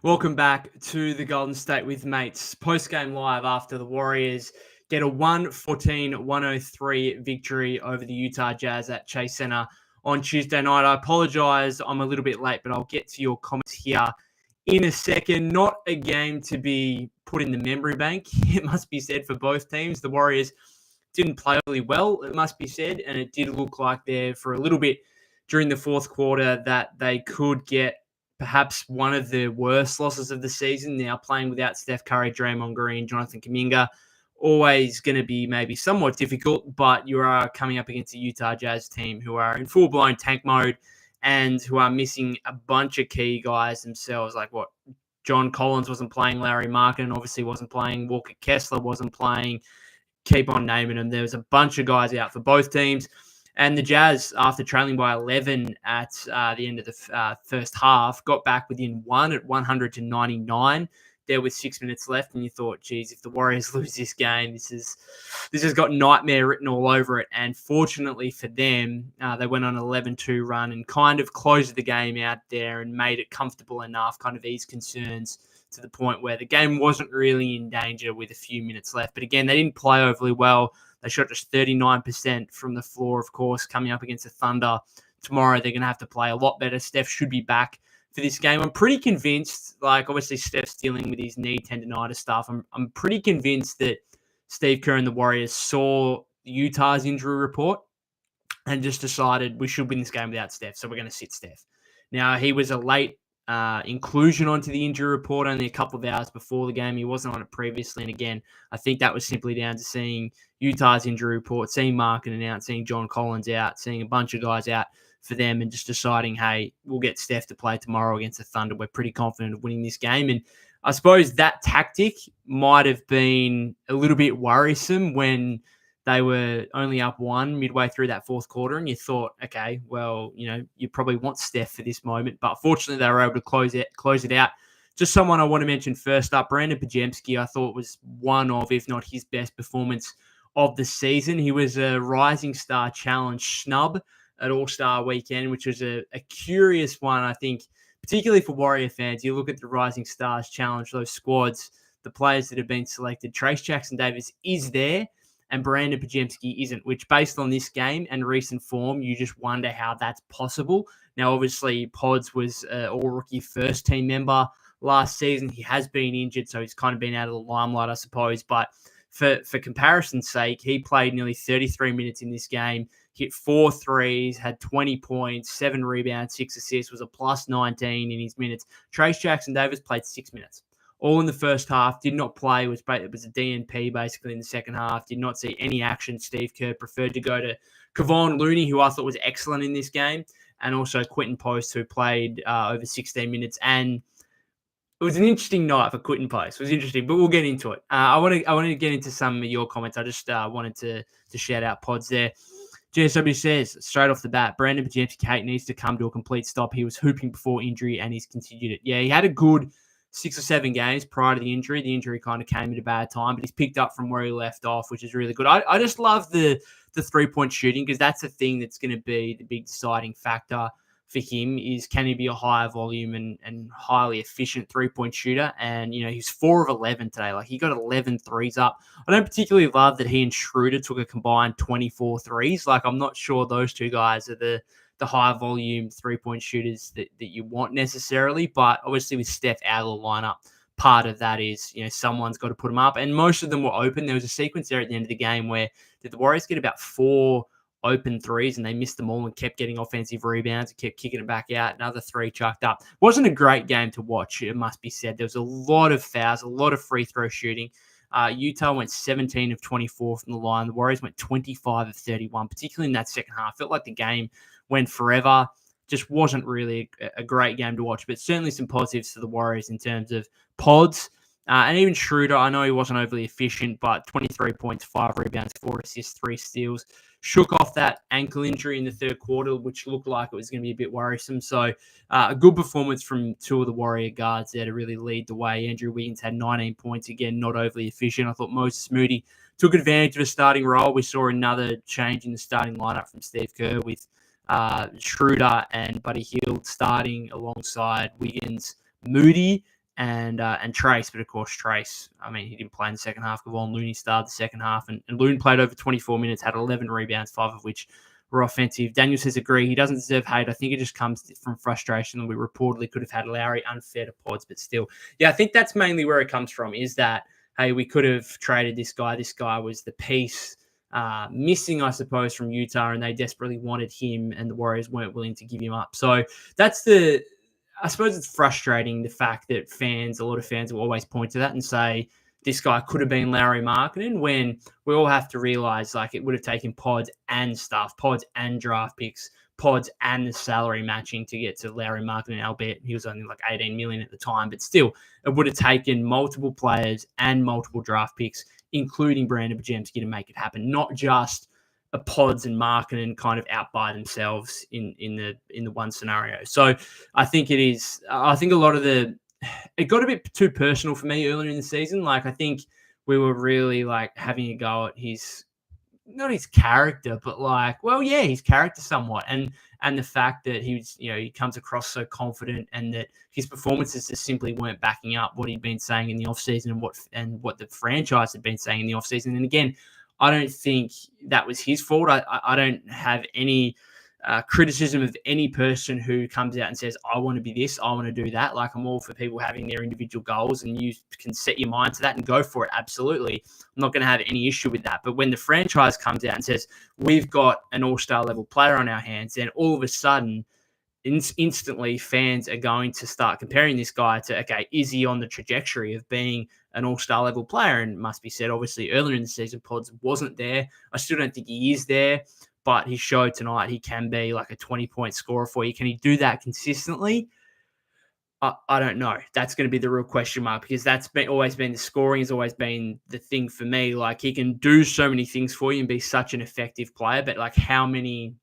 Welcome back to the Golden State with Mates post-game live after the Warriors get a 114-103 victory over the Utah Jazz at Chase Center on Tuesday night. I apologize, I'm a little bit late, but I'll get to your comments here in a second. Not a game to be put in the memory bank, it must be said, for both teams. The Warriors didn't play really well, it must be said, and it did look like there for a little bit during the fourth quarter that they could get perhaps one of the worst losses of the season. Now playing without Steph Curry, Draymond Green, Jonathan Kuminga, always going to be maybe somewhat difficult, but you are coming up against a Utah Jazz team who are in full-blown tank mode and who are missing a bunch of key guys themselves, like John Collins wasn't playing, Larry Markin obviously wasn't playing, Walker Kessler wasn't playing, keep on naming them. There was a bunch of guys out for both teams. And the Jazz, after trailing by 11 at the end of the first half, got back within one at 100-99 there with 6 minutes left. And you thought, geez, if the Warriors lose this game, this has got nightmare written all over it. And fortunately for them, they went on an 11-2 run and kind of closed the game out there and made it comfortable enough, kind of eased concerns to the point where the game wasn't really in danger with a few minutes left. But again, they didn't play overly well. They shot just 39% from the floor, of course, coming up against the Thunder. Tomorrow, they're going to have to play a lot better. Steph should be back for this game. I'm pretty convinced, obviously Steph's dealing with his knee tendonitis stuff. I'm pretty convinced that Steve Kerr and the Warriors saw Utah's injury report and just decided we should win this game without Steph, so we're going to sit Steph. Now, he was a late inclusion onto the injury report only a couple of hours before the game. He wasn't on it previously. And again, I think that was simply down to seeing Utah's injury report, seeing Markin out, seeing John Collins out, seeing a bunch of guys out for them and just deciding, hey, we'll get Steph to play tomorrow against the Thunder. We're pretty confident of winning this game. And I suppose that tactic might have been a little bit worrisome when they were only up one midway through that fourth quarter, and you thought, okay, well, you probably want Steph for this moment. But fortunately, they were able to close it out. Just someone I want to mention first up, Brandon Podziemski, I thought was one of, if not his best performance of the season. He was a Rising Star Challenge snub at All-Star Weekend, which was a curious one, I think, particularly for Warrior fans. You look at the Rising Stars Challenge, those squads, the players that have been selected. Trace Jackson-Davis is there, and Brandon Podziemski isn't, which based on this game and recent form, you just wonder how that's possible. Now, obviously, Pods was an all-rookie first-team member last season. He has been injured, so he's kind of been out of the limelight, I suppose. But for comparison's sake, he played nearly 33 minutes in this game, hit 4 threes, had 20 points, 7 rebounds, 6 assists, was a plus 19 in his minutes. Trace Jackson-Davis played 6 minutes. All in the first half, did not play. It was a DNP basically in the second half. Did not see any action. Steve Kerr preferred to go to Kevon Looney, who I thought was excellent in this game, and also Quentin Post, who played over 16 minutes. And it was an interesting night for Quentin Post. It was interesting, but we'll get into it. I want to get into some of your comments. I just wanted to shout out Pods there. GSW says, straight off the bat, Brandon Podziemski needs to come to a complete stop. He was hooping before injury, and he's continued it. Yeah, he had a good 6 or 7 games prior to the injury. The injury kind of came at a bad time, but he's picked up from where he left off, which is really good. I just love the three-point shooting, because that's the thing that's going to be the big deciding factor for him, is can he be a higher volume and highly efficient three-point shooter? And, he's 4 of 11 today. He got 11 threes up. I don't particularly love that he and Schroeder took a combined 24 threes. I'm not sure those two guys are the high volume three-point shooters that you want necessarily. But obviously with Steph out of the lineup, part of that is, someone's got to put them up. And most of them were open. There was a sequence there at the end of the game where the Warriors get about 4 open threes and they missed them all and kept getting offensive rebounds and kept kicking it back out. Another 3 chucked up. Wasn't a great game to watch, it must be said. There was a lot of fouls, a lot of free throw shooting. Utah went 17 of 24 from the line. The Warriors went 25 of 31, particularly in that second half. Felt like the game went forever. Just wasn't really a great game to watch, but certainly some positives for the Warriors in terms of Pods. And even Schroeder, I know he wasn't overly efficient, but 23 points, 5 rebounds, 4 assists, 3 steals. Shook off that ankle injury in the third quarter, which looked like it was going to be a bit worrisome. So a good performance from 2 of the Warrior guards there to really lead the way. Andrew Wiggins had 19 points, again, not overly efficient. I thought Moses Moody took advantage of a starting role. We saw another change in the starting lineup from Steve Kerr with Schroeder and Buddy Hield starting alongside Wiggins, Moody, and Trace. But of course, Trace, I mean, he didn't play in the second half. Kevon Looney started the second half, and Loon played over 24 minutes, had 11 rebounds, 5 of which were offensive. Daniel says agree. He doesn't deserve hate. I think it just comes from frustration. We reportedly could have had Lowry unfair to Pods, but still. Yeah, I think that's mainly where it comes from, is that, hey, we could have traded this guy. This guy was the piece missing, I suppose, from Utah, and they desperately wanted him, and the Warriors weren't willing to give him up. So that's I suppose it's frustrating, the fact that a lot of fans will always point to that and say, this guy could have been Larry Markkinen, when we all have to realize, like, it would have taken Pods and stuff, Pods and draft picks, Pods and the salary matching to get to Larry Markkinen, albeit he was only like 18 million at the time. But still, it would have taken multiple players and multiple draft picks, including Brandon Podziemski, to make it happen, not just a Pods and Markkinen kind of out by themselves in the one scenario. So I think it is. I think a lot of it got a bit too personal for me earlier in the season. Like, I think we were really like having a go at not his character, but like, well, yeah, his character somewhat, and the fact that he comes across so confident, and that his performances just simply weren't backing up what he'd been saying in the offseason and what the franchise had been saying in the offseason. And again, I don't think that was his fault. I don't have any criticism of any person who comes out and says, I want to be this, I want to do that. Like, I'm all for people having their individual goals, and you can set your mind to that and go for it. Absolutely. I'm not going to have any issue with that. But when the franchise comes out and says, we've got an all-star level player on our hands, then all of a sudden, instantly fans are going to start comparing this guy to, okay, is he on the trajectory of being an all-star level player? And it must be said, obviously, earlier in the season, Pods wasn't there. I still don't think he is there, but he showed tonight he can be like a 20-point scorer for you. Can he do that consistently? I don't know. That's going to be the real question mark, because that's always been the scoring has always been the thing for me. Like, he can do so many things for you and be such an effective player, but like, how many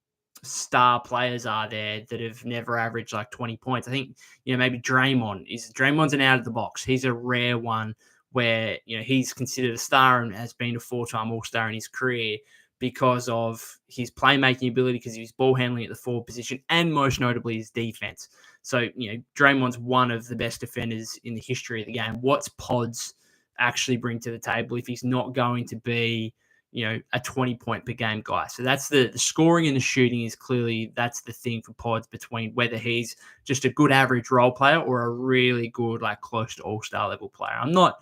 star players are there that have never averaged like 20 points? I think, maybe Draymond's an out of the box. He's a rare one where, he's considered a star and has been a 4-time All-Star in his career because of his playmaking ability, because of his ball handling at the forward position, and most notably his defense. So, Draymond's one of the best defenders in the history of the game. What's Pods actually bring to the table if he's not going to be, a 20-point per game guy? So that's the scoring and the shooting is clearly, that's the thing for Pods, between whether he's just a good average role player or a really good, like, close to all-star level player. I'm not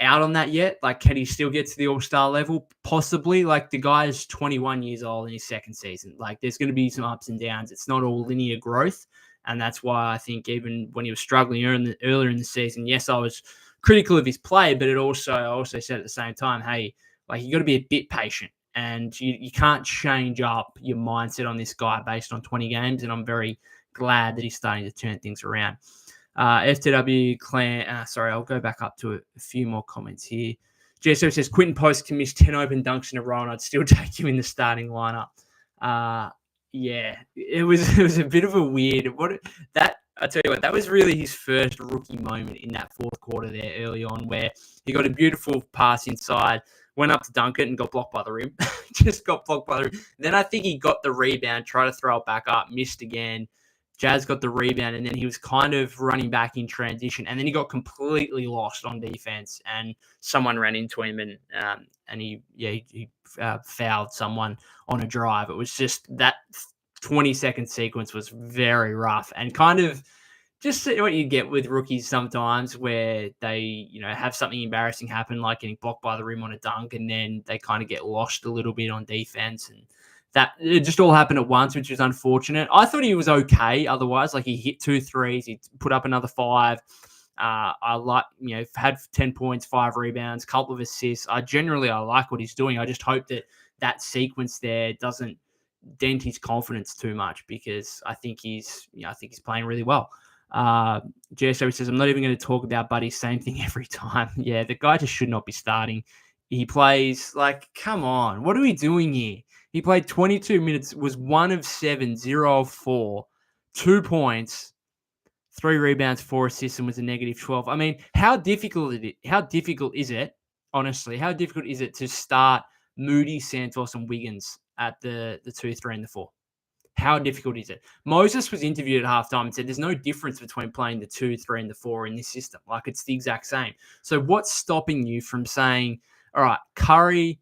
out on that yet. Like, can he still get to the all-star level? Possibly. Like, the guy is 21 years old in his second season. Like, there's going to be some ups and downs. It's not all linear growth. And that's why I think even when he was struggling earlier in the season, yes, I was critical of his play, but I also said at the same time, hey, like, you got to be a bit patient, and you can't change up your mindset on this guy based on 20 games. And I'm very glad that he's starting to turn things around. FTW Clan, I'll go back up to a few more comments here. GSO says Quinton Post can miss 10 open dunks in a row, and I'd still take him in the starting lineup. Yeah, it was a bit of a weird I tell you what, that was really his first rookie moment in that fourth quarter there early on, where he got a beautiful pass inside, went up to dunk it and got blocked by the rim. Just got blocked by the rim. Then I think he got the rebound, tried to throw it back up, missed again. Jazz got the rebound, and then he was kind of running back in transition, and then he got completely lost on defense, and someone ran into him, and he fouled someone on a drive. It was just that 20-second sequence was very rough, and kind of just what you get with rookies sometimes, where they have something embarrassing happen, like getting blocked by the rim on a dunk, and then they kind of get lost a little bit on defense, and that it just all happened at once, which was unfortunate. I thought he was okay otherwise. Like, he hit 2 threes, he put up another 5. Had 10 points, 5 rebounds, couple of assists. I like what he's doing. I just hope that sequence there doesn't dent his confidence too much, because I think he's playing really well. GSO says, I'm not even going to talk about Buddy. Same thing every time. Yeah, the guy just should not be starting. He plays, like, come on, what are we doing here? He played 22 minutes, was 1 of 7, 0 of 4, 2 points, 3 rebounds, 4 assists, and was a negative 12. I mean, how difficult is it, honestly, how difficult is it to start Moody, Santos, and Wiggins at the 2, 3, and the 4? How difficult is it? Moses was interviewed at halftime and said there's no difference between playing the 2, 3, and the 4 in this system. Like, it's the exact same. So what's stopping you from saying, all right, Curry,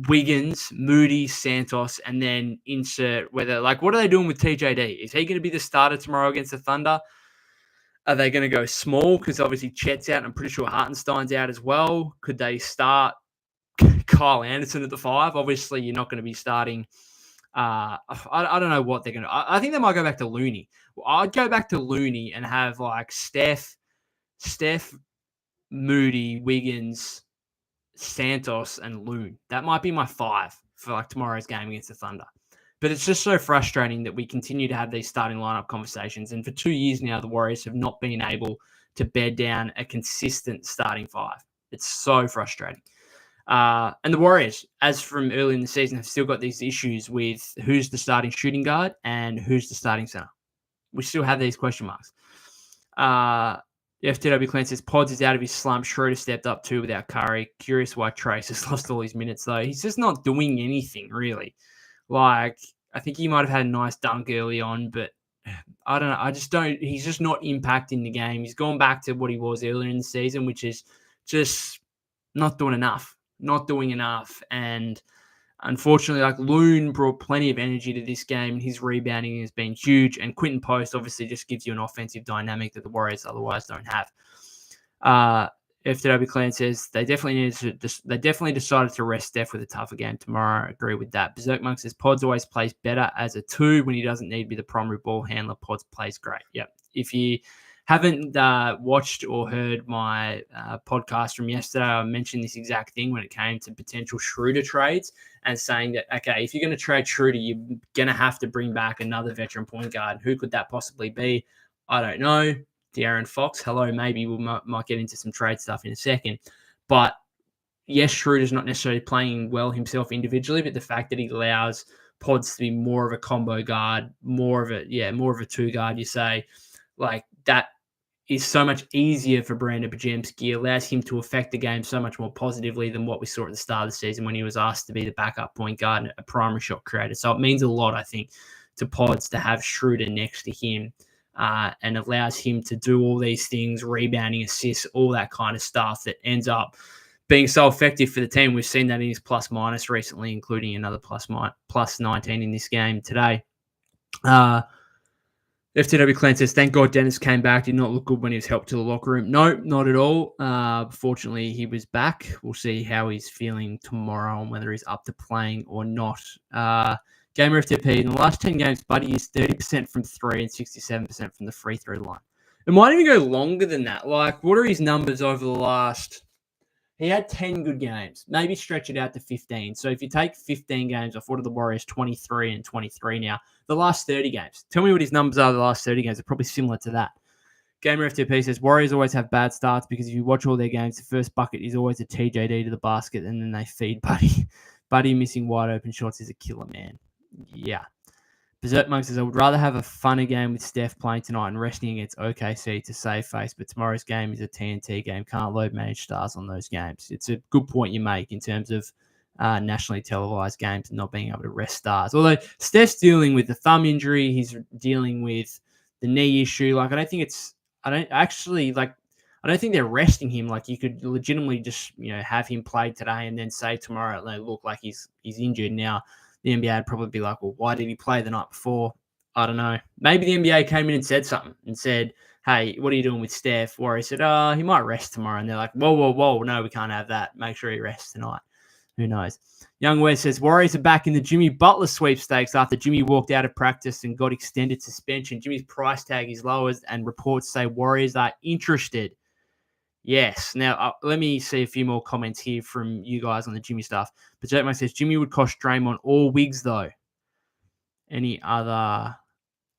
Wiggins, Moody, Santos, and then insert whether, like, what are they doing with TJD? Is he going to be the starter tomorrow against the Thunder? Are they going to go small? Because obviously Chet's out, and I'm pretty sure Hartenstein's out as well. Could they start Kyle Anderson at the 5? Obviously, you're not going to be starting. I don't know what they're going to. I think they might go back to Looney. I'd go back to Looney and have like Steph, Moody, Wiggins, Santos, and Loon. That might be my 5 for like tomorrow's game against the Thunder. But it's just so frustrating that we continue to have these starting lineup conversations. And for 2 years now, the Warriors have not been able to bed down a consistent starting 5. It's so frustrating. And the Warriors, as from early in the season, have still got these issues with who's the starting shooting guard and who's the starting center. We still have these question marks. The FTW Clan says Pods is out of his slump. Schroeder stepped up too without Curry. Curious why Trace has lost all his minutes, though. He's just not doing anything, really. Like, I think he might have had a nice dunk early on, but I don't know. I just don't. He's just not impacting the game. He's gone back to what he was earlier in the season, which is just not doing enough. Not doing enough. And unfortunately, like, Loon brought plenty of energy to this game. His rebounding has been huge. And Quentin Post obviously just gives you an offensive dynamic that the Warriors otherwise don't have. FTW Clan says they definitely decided to rest Steph with a tougher game tomorrow. I agree with that. Berserk Monk says Pods always plays better as a 2 when he doesn't need to be the primary ball handler. Pods plays great. Yep. If you haven't watched or heard my podcast from yesterday, I mentioned this exact thing when it came to potential Schroeder trades and saying that, okay, if you're going to trade Schroeder, you're going to have to bring back another veteran point guard. Who could that possibly be? I don't know. De'Aaron Fox, hello, maybe we might get into some trade stuff in a second. But yes, Schroeder's not necessarily playing well himself individually, but the fact that he allows Pods to be more of a combo guard, more of a 2 guard, you say, like, that is so much easier for Brandon Podziemski, allows him to affect the game so much more positively than what we saw at the start of the season when he was asked to be the backup point guard and a primary shot creator. So it means a lot, I think, to Pods to have Schroeder next to him. And allows him to do all these things, rebounding, assists, all that kind of stuff that ends up being so effective for the team. We've seen that in his plus-minus recently, including another plus 19 in this game today. FTW Clan says, thank God Dennis came back. Did not look good when he was helped to the locker room. No, not at all. Fortunately, he was back. We'll see how he's feeling tomorrow and whether he's up to playing or not. Gamer FTP, in the last 10 games, Buddy is 30% from 3 and 67% from the free throw line. It might even go longer than that. Like, what are his numbers over the last... He had 10 good games. Maybe stretch it out to 15. So if you take 15 games off, what are the Warriors? 23 and 23 now. The last 30 games. Tell me what his numbers are the last 30 games. They're probably similar to that. Gamer FTP says, Warriors always have bad starts because if you watch all their games, the first bucket is always a TJD to the basket and then they feed Buddy. Buddy missing wide open shots is a killer, man. Yeah. Berserk Monk says, I would rather have a funner game with Steph playing tonight and resting against OKC to save face, but tomorrow's game is a TNT game. Can't load manage stars on those games. It's a good point you make in terms of nationally televised games and not being able to rest stars. Although Steph's dealing with the thumb injury, he's dealing with the knee issue. Like, I don't think they're resting him. Like, you could legitimately just, have him play today and then say tomorrow, they look like he's injured now. The NBA would probably be like, well, why did he play the night before? I don't know. Maybe the NBA came in and said something and said, hey, what are you doing with Steph? Warriors said, he might rest tomorrow. And they're like, whoa, no, we can't have that. Make sure he rests tonight. Who knows? Young West says, Warriors are back in the Jimmy Butler sweepstakes after Jimmy walked out of practice and got extended suspension. Jimmy's price tag is lowered and reports say Warriors are interested. Yes. Now, let me see a few more comments here from you guys on the Jimmy stuff. But Jetman says, Jimmy would cost Draymond all wigs, though. Any other?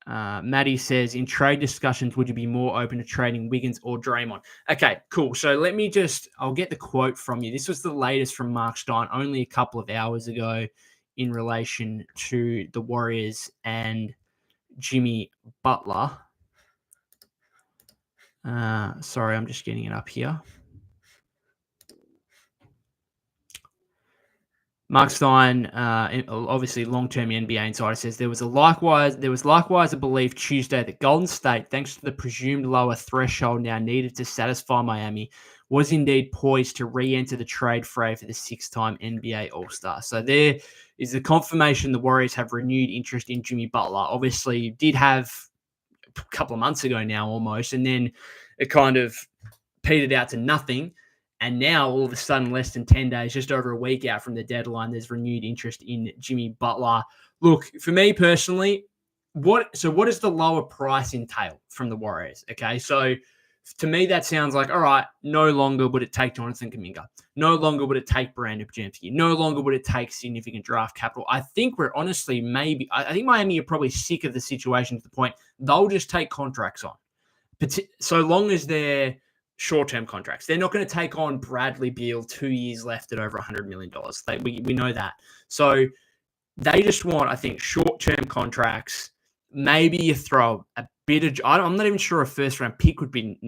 Maddie says, in trade discussions, would you be more open to trading Wiggins or Draymond? Okay, cool. So I'll get the quote from you. This was the latest from Mark Stein only a couple of hours ago in relation to the Warriors and Jimmy Butler. Sorry, I'm just getting it up here. Mark Stein, obviously long-term NBA insider, says there was likewise a belief Tuesday that Golden State, thanks to the presumed lower threshold now needed to satisfy Miami, was indeed poised to re-enter the trade fray for the six-time NBA All-Star. So there is the confirmation the Warriors have renewed interest in Jimmy Butler. Obviously, did have a couple of months ago now almost, and then it kind of petered out to nothing. And now, all of a sudden, less than 10 days, just over a week out from the deadline, there's renewed interest in Jimmy Butler. Look, for me personally, what does the lower price entail from the Warriors? Okay, so to me, that sounds like, all right, no longer would it take Jonathan Kuminga. No longer would it take Brandon Podziemski. No longer would it take significant draft capital. I think we're honestly I think Miami are probably sick of the situation to the point they'll just take contracts on. So long as they're short-term contracts. They're not going to take on Bradley Beal 2 years left at over $100 million. We know that. So they just want, I think, short-term contracts. Maybe you throw a bit of... I'm not even sure a first-round pick would be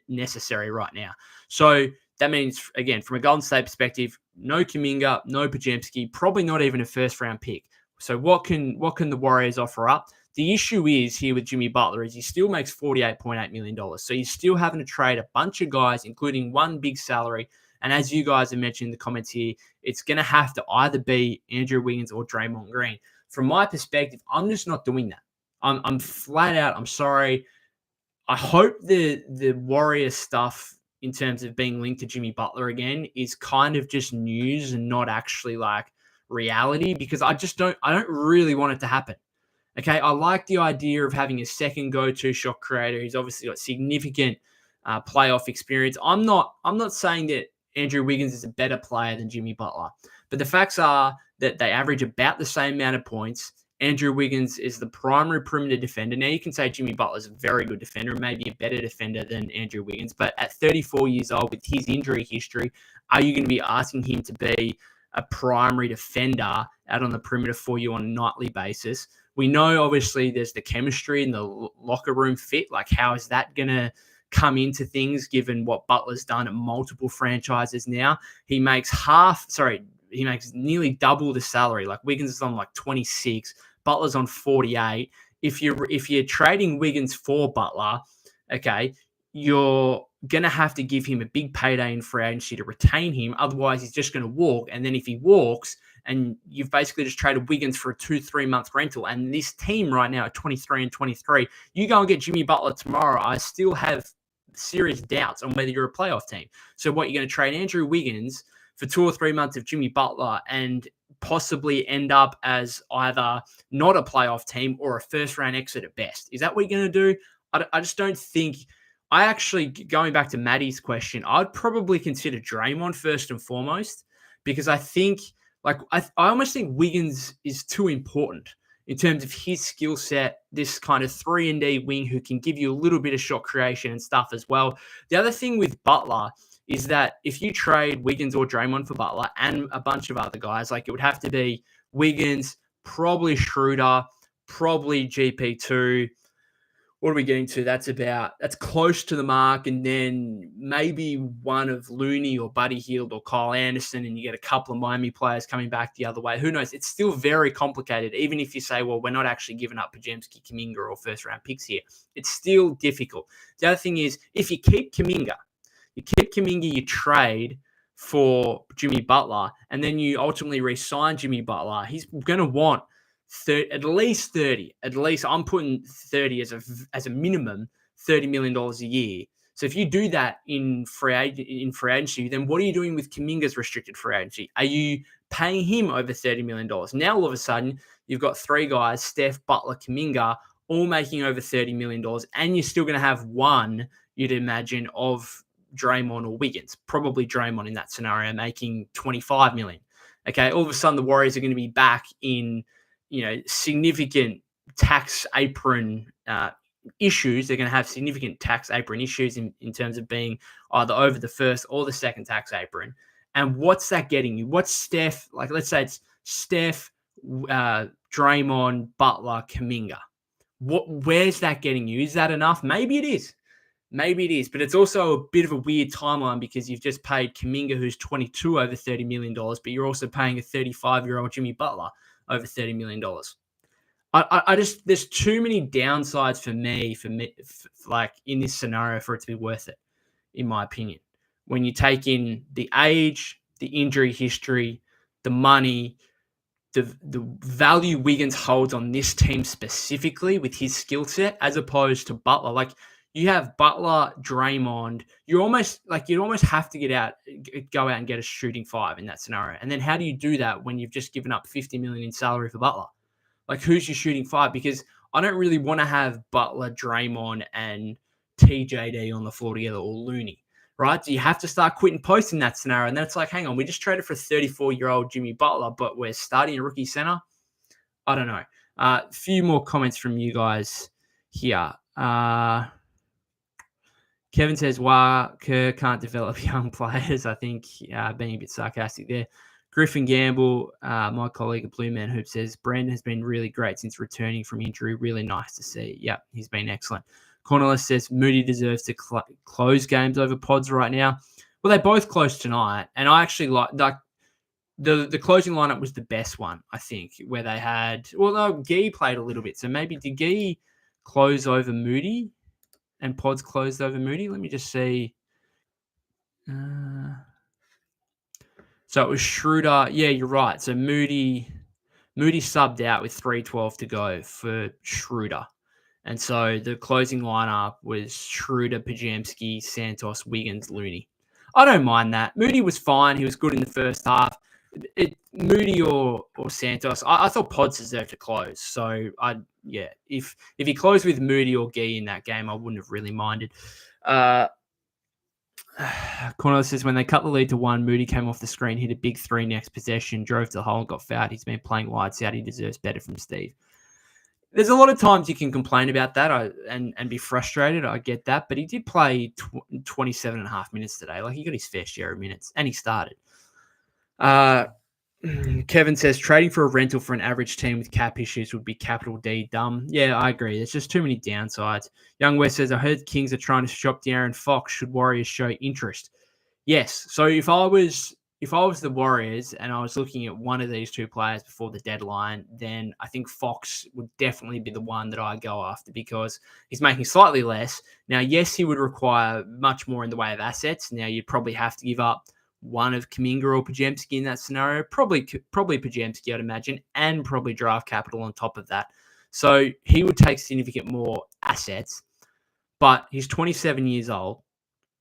necessary right now. So that means, again, from a Golden State perspective, no Kuminga, no Podziemski, probably not even a first-round pick. So what can the Warriors offer up? The issue is here with Jimmy Butler is he still makes $48.8 million. So he's still having to trade a bunch of guys, including one big salary. And as you guys have mentioned in the comments here, it's going to have to either be Andrew Wiggins or Draymond Green. From my perspective, I'm just not doing that. I'm flat out. I'm sorry. I hope the Warriors stuff in terms of being linked to Jimmy Butler again is kind of just news and not actually like reality, because I don't really want it to happen. Okay, I like the idea of having a second go-to shot creator who's obviously got significant playoff experience. I'm not saying that Andrew Wiggins is a better player than Jimmy Butler, but the facts are that they average about the same amount of points. Andrew Wiggins is the primary perimeter defender. Now, you can say Jimmy Butler is a very good defender, maybe a better defender than Andrew Wiggins, but at 34 years old with his injury history, are you going to be asking him to be a primary defender out on the perimeter for you on a nightly basis? We know, obviously, there's the chemistry and the locker room fit. Like, how is that going to come into things given what Butler's done at multiple franchises now? He makes nearly double the salary. Like, Wiggins is on like 26, Butler's on 48. If you're trading Wiggins for Butler, okay, you're going to have to give him a big payday in free agency to retain him. Otherwise, he's just going to walk. And then if he walks, and you've basically just traded Wiggins for a 2-3 month rental, and this team right now at 23 and 23, you go and get Jimmy Butler tomorrow, I still have serious doubts on whether you're a playoff team. So what, you're going to trade Andrew Wiggins for 2 or 3 months of Jimmy Butler and possibly end up as either not a playoff team or a first round exit at best? Is that what you're going to do? I just don't think. I actually, going back to Maddie's question, I'd probably consider Draymond first and foremost, because I think, I almost think Wiggins is too important in terms of his skill set, this kind of 3-and-D wing who can give you a little bit of shot creation and stuff as well. The other thing with Butler is that if you trade Wiggins or Draymond for Butler and a bunch of other guys, like, it would have to be Wiggins, probably Schroeder, probably GP2. What are we getting to? That's close to the mark. And then maybe one of Looney or Buddy Hield or Kyle Anderson, and you get a couple of Miami players coming back the other way. Who knows? It's still very complicated. Even if you say, well, we're not actually giving up Podziemski, Kuminga, or first-round picks here, it's still difficult. The other thing is, if you keep Kuminga, you trade for Jimmy Butler, and then you ultimately re-sign Jimmy Butler, he's going to want at least 30. At least I'm putting 30 as a minimum, $30 million a year. So if you do that in free agency, then what are you doing with Kuminga's restricted free agency? Are you paying him over $30 million? Now all of a sudden you've got three guys, Steph, Butler, Kuminga, all making over $30 million, and you're still going to have one, you'd imagine, of Draymond or Wiggins, probably Draymond in that scenario, making $25 million. Okay, all of a sudden the Warriors are going to be back in, significant tax apron issues. They're going to have significant tax apron issues in terms of being either over the first or the second tax apron. And what's that getting you? What's Steph, like, let's say it's Steph, Draymond, Butler, Kuminga. Where's that getting you? Is that enough? Maybe it is. Maybe it is, but it's also a bit of a weird timeline because you've just paid Kuminga, who's 22, over $30 million, but you're also paying a 35-year-old Jimmy Butler over $30 million. I just, there's too many downsides for me, like in this scenario for it to be worth it, in my opinion. When you take in the age, the injury history, the money, the value Wiggins holds on this team specifically with his skill set, as opposed to Butler. Like, you have Butler, Draymond. You'd almost have to go out and get a shooting five in that scenario. And then how do you do that when you've just given up $50 million in salary for Butler? Like, who's your shooting five? Because I don't really want to have Butler, Draymond, and TJD on the floor together, or Looney, right? So you have to start quitting posts in that scenario. And then it's like, hang on, we just traded for 34-year-old Jimmy Butler, but we're starting a rookie center. I don't know. A few more comments from you guys here. Kevin says, "Wow, Kerr can't develop young players." I think being a bit sarcastic there. Griffin Gamble, my colleague at Blue Man Hoop, says, "Brandon has been really great since returning from injury. Really nice to see." Yep, he's been excellent. Cornelius says, "Moody deserves to close games over Pods right now." Well, they both closed tonight, and I actually like the closing lineup was the best one, I think, where they had, well, no, Gee played a little bit. So maybe did Gee close over Moody and Pods closed over Moody? Let me just see. So it was Schroeder. Yeah, you're right. So Moody subbed out with 3:12 to go for Schroeder. And so the closing lineup was Schroeder, Podziemski, Santos, Wiggins, Looney. I don't mind that. Moody was fine. He was good in the first half. Moody or Santos, I thought Pods deserved to close. So if he closed with Moody or Gee in that game, I wouldn't have really minded. Cornell says, when they cut the lead to 1, Moody came off the screen, hit a big 3 next possession, drove to the hole and got fouled. He's been playing lights out. He deserves better from Steve. There's a lot of times you can complain about that and be frustrated. I get that. But he did play 27 and a half minutes today. Like, he got his fair share of minutes, and he started. Kevin says, trading for a rental for an average team with cap issues would be capital D dumb. Yeah, I agree. There's just too many downsides. Young West says, I heard Kings are trying to shop De'Aaron Fox. Should Warriors show interest? Yes. So if I was the Warriors and I was looking at one of these two players before the deadline, then I think Fox would definitely be the one that I go after because he's making slightly less. Now, yes, he would require much more in the way of assets. Now, you'd probably have to give up one of Kuminga or Podziemski in that scenario, probably Podziemski, I'd imagine, and probably draft capital on top of that. So he would take significant more assets, but he's 27 years old.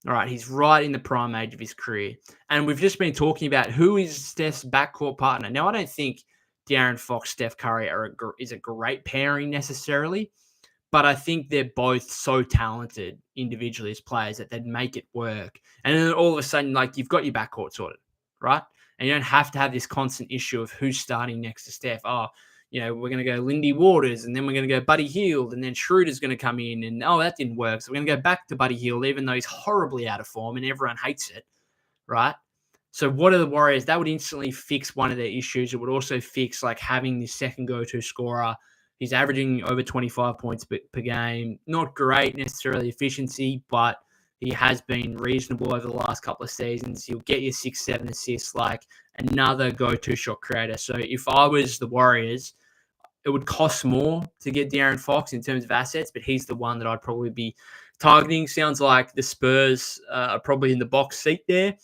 All right, he's right in the prime age of his career. And we've just been talking about who is Steph's backcourt partner. Now, I don't think De'Aaron Fox, Steph Curry is a great pairing necessarily, but I think they're both so talented individually as players that they'd make it work. And then all of a sudden, like, you've got your backcourt sorted, right? And you don't have to have this constant issue of who's starting next to Steph. Oh, we're going to go Lindy Waters, and then we're going to go Buddy Hield, and then Schroeder's going to come in, and that didn't work. So we're going to go back to Buddy Hield, even though he's horribly out of form and everyone hates it, right? So what are the Warriors? That would instantly fix one of their issues. It would also fix, like, having this second go-to scorer. He's averaging over 25 points per game. Not great necessarily efficiency, but he has been reasonable over the last couple of seasons. He'll get you 6-7 assists, like another go-to shot creator. So if I was the Warriors, it would cost more to get De'Aaron Fox in terms of assets, but he's the one that I'd probably be targeting. Sounds like the Spurs are probably in the box seat there.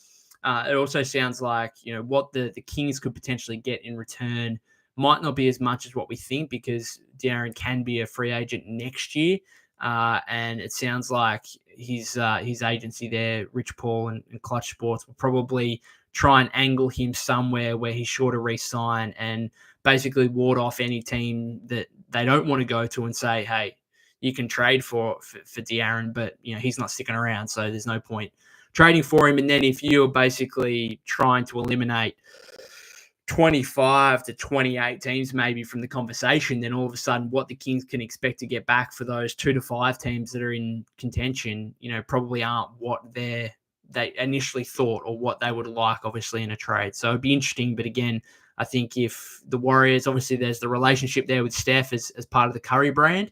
It also sounds like, what the Kings could potentially get in return might not be as much as what we think because De'Aaron can be a free agent next year. And it sounds like his agency there, Rich Paul and Clutch Sports, will probably try and angle him somewhere where he's sure to re-sign and basically ward off any team that they don't want to go to and say, hey, you can trade for De'Aaron, but he's not sticking around, so there's no point trading for him. And then if you're basically trying to eliminate 25 to 28 teams maybe from the conversation, then all of a sudden what the Kings can expect to get back for those 2 to 5 teams that are in contention, probably aren't what they initially thought or what they would like, obviously, in a trade. So it'd be interesting. But again, I think if the Warriors, obviously there's the relationship there with Steph as part of the Curry brand.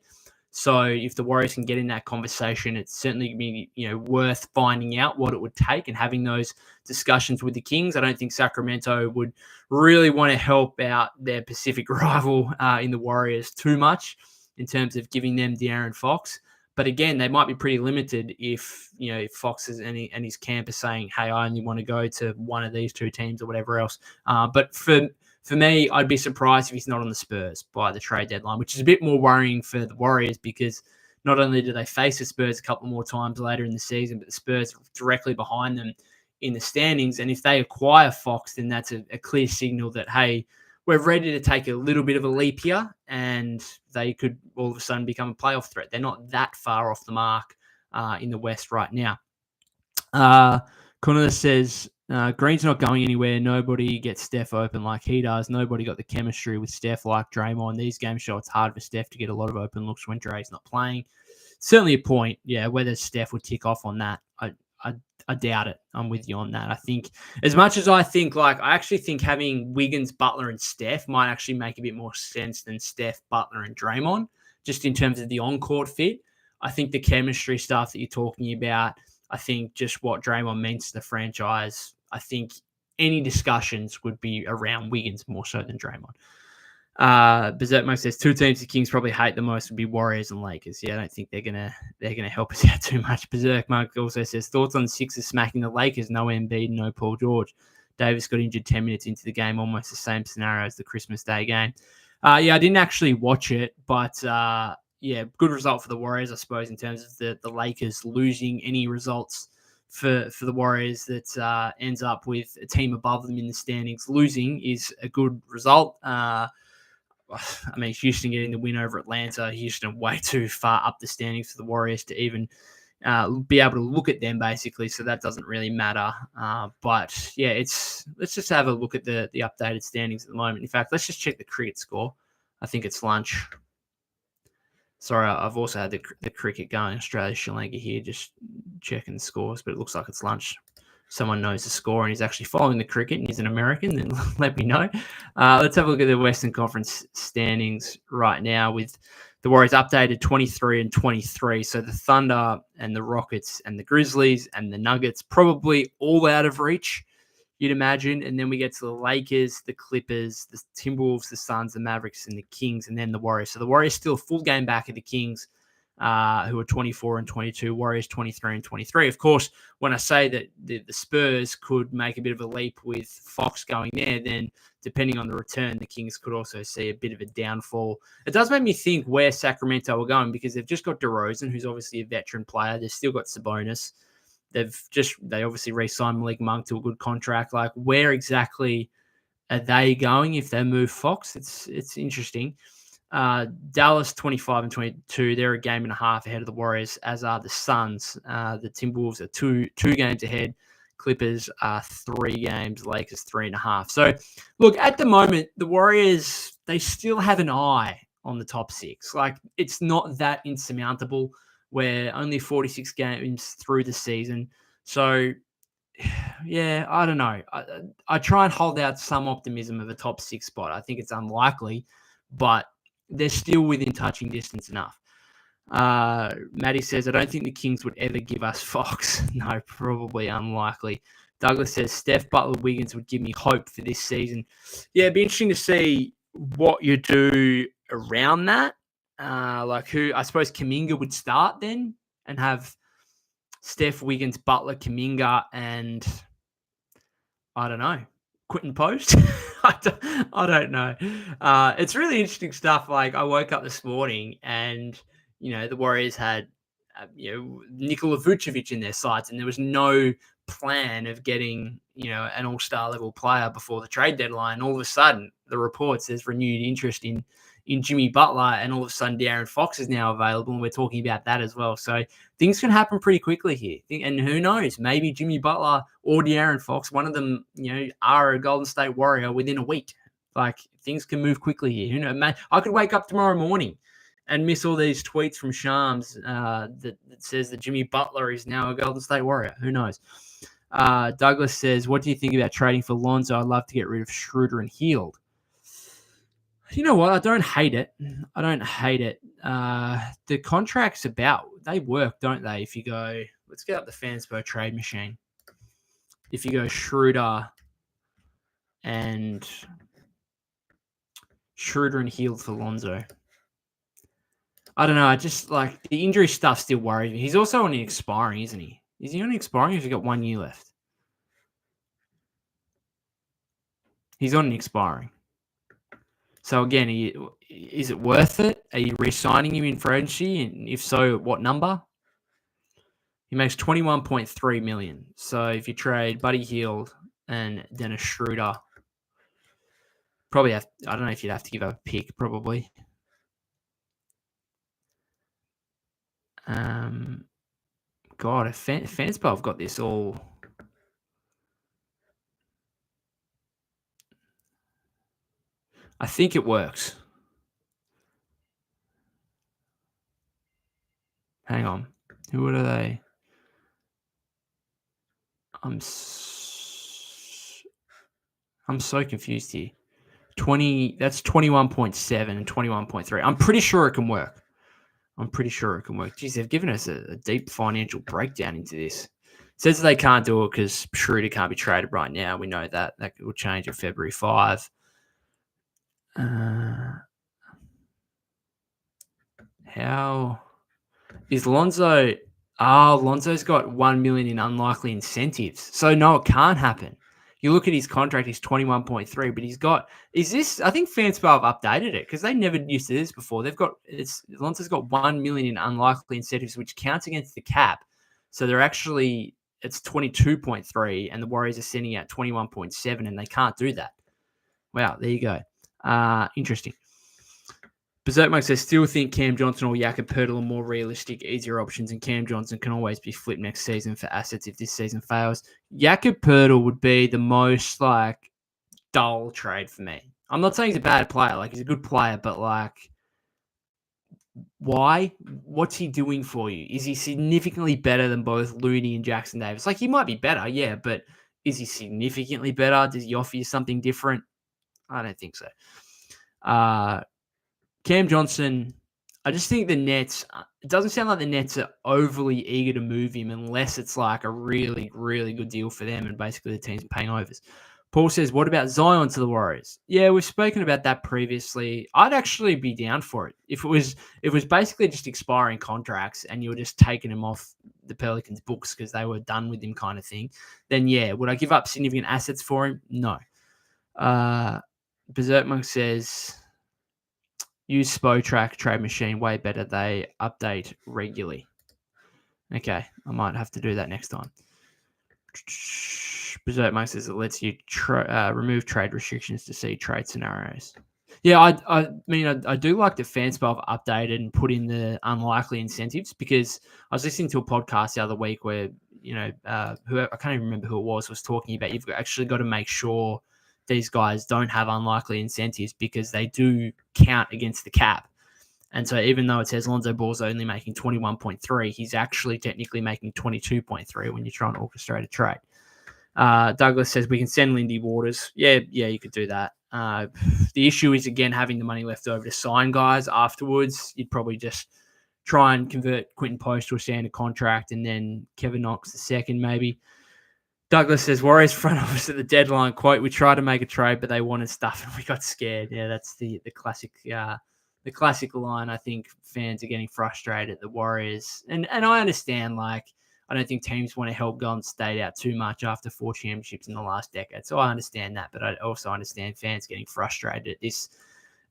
So if the Warriors can get in that conversation, it's certainly be worth finding out what it would take and having those discussions with the Kings. I don't think Sacramento would really want to help out their Pacific rival in the Warriors too much in terms of giving them De'Aaron Fox. But again, they might be pretty limited if Fox and his camp is saying, "Hey, I only want to go to one of these two teams or whatever else." But for me, I'd be surprised if he's not on the Spurs by the trade deadline, which is a bit more worrying for the Warriors because not only do they face the Spurs a couple more times later in the season, but the Spurs are directly behind them in the standings. And if they acquire Fox, then that's a clear signal that, hey, we're ready to take a little bit of a leap here, and they could all of a sudden become a playoff threat. They're not that far off the mark in the West right now. Connor says, Green's not going anywhere. Nobody gets Steph open like he does. Nobody got the chemistry with Steph like Draymond. These games show it's hard for Steph to get a lot of open looks when Dre's not playing. Certainly a point, yeah, whether Steph would tick off on that. I doubt it. I'm with you on that. I think as much as I actually think having Wiggins, Butler, and Steph might actually make a bit more sense than Steph, Butler, and Draymond, just in terms of the on-court fit. I think the chemistry stuff that you're talking about, I think just what Draymond means to the franchise, I think any discussions would be around Wiggins more so than Draymond. Berserk Mike says 2 teams the Kings probably hate the most would be Warriors and Lakers. Yeah, I don't think they're gonna help us out too much. Berserk Mike also says thoughts on the Sixers smacking the Lakers. No Embiid, no Paul George. Davis got injured 10 minutes into the game, almost the same scenario as the Christmas Day game. Yeah, I didn't actually watch it, but yeah, good result for the Warriors, I suppose, in terms of the Lakers losing any results for the Warriors that ends up with a team above them in the standings losing is a good result. I mean, Houston getting the win over Atlanta. Houston way too far up the standings for the Warriors to even be able to look at them, basically. So that doesn't really matter. But yeah, let's just have a look at the updated standings at the moment. In fact, let's just check the cricket score. I think it's lunch. Sorry, I've also had the cricket going. Australia, Sri Lanka here, just checking the scores, but it looks like it's lunch. Someone knows the score and is actually following the cricket and is an American, then let me know. Let's have a look at the Western Conference standings right now with the Warriors updated 23 and 23. So the Thunder and the Rockets and the Grizzlies and the Nuggets probably all out of reach, you'd imagine. And then we get to the Lakers, the Clippers, the Timberwolves, the Suns, the Mavericks, and the Kings, and then the Warriors. So the Warriors still a full game back of the Kings, who are 24 and 22, Warriors 23 and 23. Of course, when I say that the Spurs could make a bit of a leap with Fox going there, then depending on the return, the Kings could also see a bit of a downfall. It does make me think where Sacramento are going because they've just got DeRozan, who's obviously a veteran player. They've still got Sabonis. They obviously re-signed Malik Monk to a good contract. Like, where exactly are they going if they move Fox? It's interesting. Dallas 25 and 22. They're a game and a half ahead of the Warriors, as are the Suns. The Timberwolves are two games ahead. Clippers are 3 games. Lakers 3.5. So, look, at the moment, the Warriors, they still have an eye on the top 6. Like, it's not that insurmountable. We're only 46 games through the season. So, yeah, I don't know. I try and hold out some optimism of a top 6 spot. I think it's unlikely, but they're still within touching distance enough. Maddie says, I don't think the Kings would ever give us Fox. No, probably unlikely. Douglas says, Steph, Butler, Wiggins would give me hope for this season. Yeah, it'd be interesting to see what you do around that. Like who, I suppose Kuminga would start then and have Steph, Wiggins, Butler, Kuminga, and I don't know, Quentin Post. I don't know. It's really interesting stuff. Like I woke up this morning and, the Warriors had, Nikola Vucevic in their sights and there was no plan of getting, an all-star level player before the trade deadline. All of a sudden, the reports there's renewed interest in Jimmy Butler, and all of a sudden De'Aaron Fox is now available, and we're talking about that as well. So things can happen pretty quickly here. And who knows, maybe Jimmy Butler or De'Aaron Fox, one of them, are a Golden State Warrior within a week. Like, things can move quickly here. Who knows? Man, I could wake up tomorrow morning and miss all these tweets from Shams that says that Jimmy Butler is now a Golden State Warrior. Who knows? Douglas says, what do you think about trading for Lonzo? I'd love to get rid of Schroeder and Hield. You know what? I don't hate it. The contracts they work, don't they? If you go, let's get up the Fanspo trade machine. If you go Schroeder and Hield for Lonzo. I don't know. I just like the injury stuff still worries me. He's also only expiring, isn't he? Is he only expiring if he's got 1 year left? He's on expiring. So again, is it worth it? Are you re-signing him in free agency? And if so, what number? He makes $21.3 million. So if you trade Buddy Hield and Dennis Schroeder, I don't know if you'd have to give up a pick, probably. God, if Fanspo have got this all. I think it works. Hang on. Who are they? I'm so confused here. 20, that's 21.7 and 21.3. I'm pretty sure it can work. Geez, they've given us a deep financial breakdown into this. It says they can't do it because Schroeder can't be traded right now. We know that. That will change on February 5. How is Lonzo? Lonzo's got $1 million in unlikely incentives. So no, it can't happen. You look at his contract; he's 21.3, but he's got. Is this? I think Fanspo have updated it because they never used to do this before. Lonzo's got $1 million in unlikely incentives, which counts against the cap. So it's 22.3, and the Warriors are sending out 21.7, and they can't do that. Wow, there you go. Interesting. Berserk Mike says, still think Cam Johnson or Jakob Poeltl are more realistic, easier options, and Cam Johnson can always be flipped next season for assets if this season fails. Jakob Poeltl would be the most, dull trade for me. I'm not saying he's a bad player. He's a good player, but, why? What's he doing for you? Is he significantly better than both Looney and Jackson Davis? He might be better, yeah, but is he significantly better? Does he offer you something different? I don't think so. Cam Johnson, I just think the Nets, it doesn't sound like the Nets are overly eager to move him unless it's a really, really good deal for them and basically the team's paying overs. Paul says, what about Zion to the Warriors? Yeah, we've spoken about that previously. I'd actually be down for it. If it was basically just expiring contracts and you were just taking him off the Pelicans books because they were done with him kind of thing, then yeah. Would I give up significant assets for him? No. Berserk Monk says, use Spotrac trade machine way better. They update regularly. Okay, I might have to do that next time. Berserk Monk says it lets you remove trade restrictions to see trade scenarios. Yeah, I do like the Fanspo have updated and put in the unlikely incentives because I was listening to a podcast the other week where, I can't even remember who it was talking about you've actually got to make sure these guys don't have unlikely incentives because they do count against the cap. And so even though it says Lonzo Ball's only making 21.3, he's actually technically making 22.3 when you try and orchestrate a trade. Douglas says we can send Lindy Waters. Yeah, you could do that. The issue is, again, having the money left over to sign guys afterwards. You'd probably just try and convert Quentin Post to a standard contract and then Kevin Knox the second maybe. Douglas says, Warriors front office at the deadline, quote, we tried to make a trade, but they wanted stuff and we got scared. Yeah, that's the classic line. I think fans are getting frustrated at the Warriors. And I understand, I don't think teams want to help Golden State out too much after 4 championships in the last decade. So I understand that, but I also understand fans getting frustrated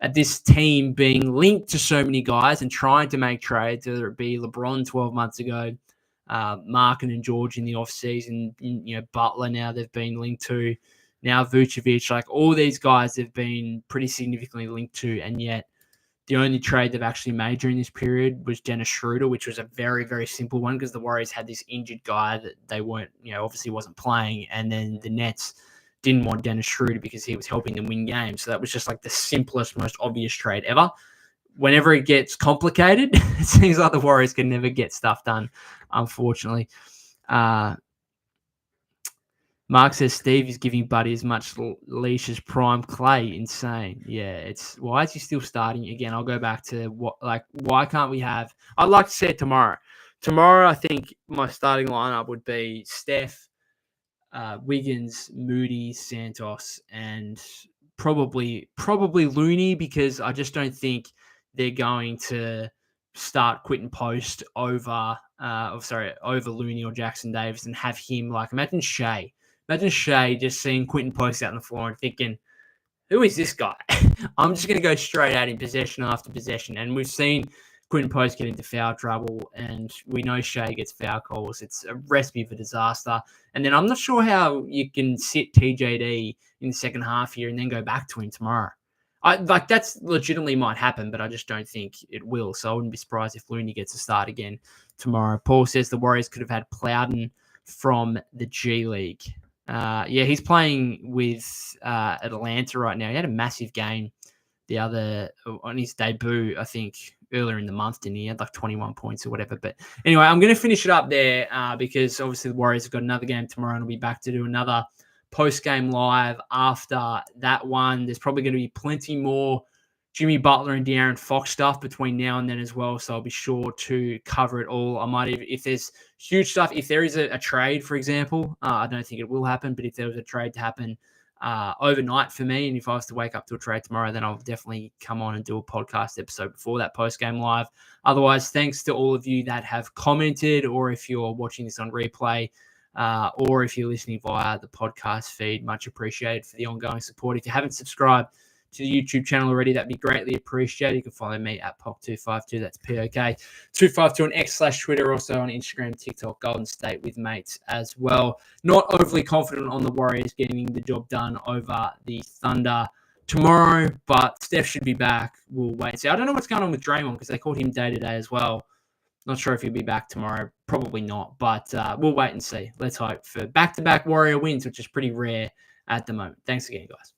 at this team being linked to so many guys and trying to make trades, whether it be LeBron 12 months ago, Markin and George in the offseason, Butler now they've been linked to, now Vucevic, all these guys have been pretty significantly linked to, and yet the only trade they've actually made during this period was Dennis Schroeder, which was a very, very simple one because the Warriors had this injured guy that they weren't, obviously wasn't playing, and then the Nets didn't want Dennis Schroeder because he was helping them win games. So that was just the simplest, most obvious trade ever. Whenever it gets complicated, it seems like the Warriors can never get stuff done, unfortunately. Mark says Steve is giving Buddy as much leash as Prime Clay. Insane. Yeah, it's why is he still starting again? I'll go back to why can't we have? I'd like to see it tomorrow. Tomorrow, I think my starting lineup would be Steph, Wiggins, Moody, Santos, and probably Looney, because I just don't think they're going to start Quinton Post over over Looney or Jackson Davis and have him like imagine Shea. Imagine Shea just seeing Quinton Post out on the floor and thinking, who is this guy? I'm just going to go straight at him possession after possession. And we've seen Quinton Post get into foul trouble, and we know Shea gets foul calls. It's a recipe for disaster. And then I'm not sure how you can sit TJD in the second half here and then go back to him tomorrow. That's legitimately might happen, but I just don't think it will. So I wouldn't be surprised if Looney gets a start again tomorrow. Paul says the Warriors could have had Plowden from the G League. Yeah, he's playing with Atlanta right now. He had a massive game on his debut, I think, earlier in the month, didn't he? He had like 21 points or whatever. But anyway, I'm going to finish it up there because obviously the Warriors have got another game tomorrow and we'll be back to do another post-game live after that one. There's probably going to be plenty more Jimmy Butler and De'Aaron Fox stuff between now and then as well, so I'll be sure to cover it all. I might, if there's huge stuff, if there is a trade, for example, I don't think it will happen, but if there was a trade to happen overnight for me, and if I was to wake up to a trade tomorrow, then I'll definitely come on and do a podcast episode before that post-game live. Otherwise, thanks to all of you that have commented, or if you're watching this on replay, or if you're listening via the podcast feed, much appreciated for the ongoing support. If you haven't subscribed to the YouTube channel already, that'd be greatly appreciated. You can follow me at POK252. That's POK252 on X/Twitter, also on Instagram, TikTok, Golden State with mates as well. Not overly confident on the Warriors getting the job done over the Thunder tomorrow, but Steph should be back. We'll wait and see. I don't know what's going on with Draymond because they called him day-to-day as well. Not sure if he'll be back tomorrow. Probably not, but we'll wait and see. Let's hope for back-to-back Warrior wins, which is pretty rare at the moment. Thanks again, guys.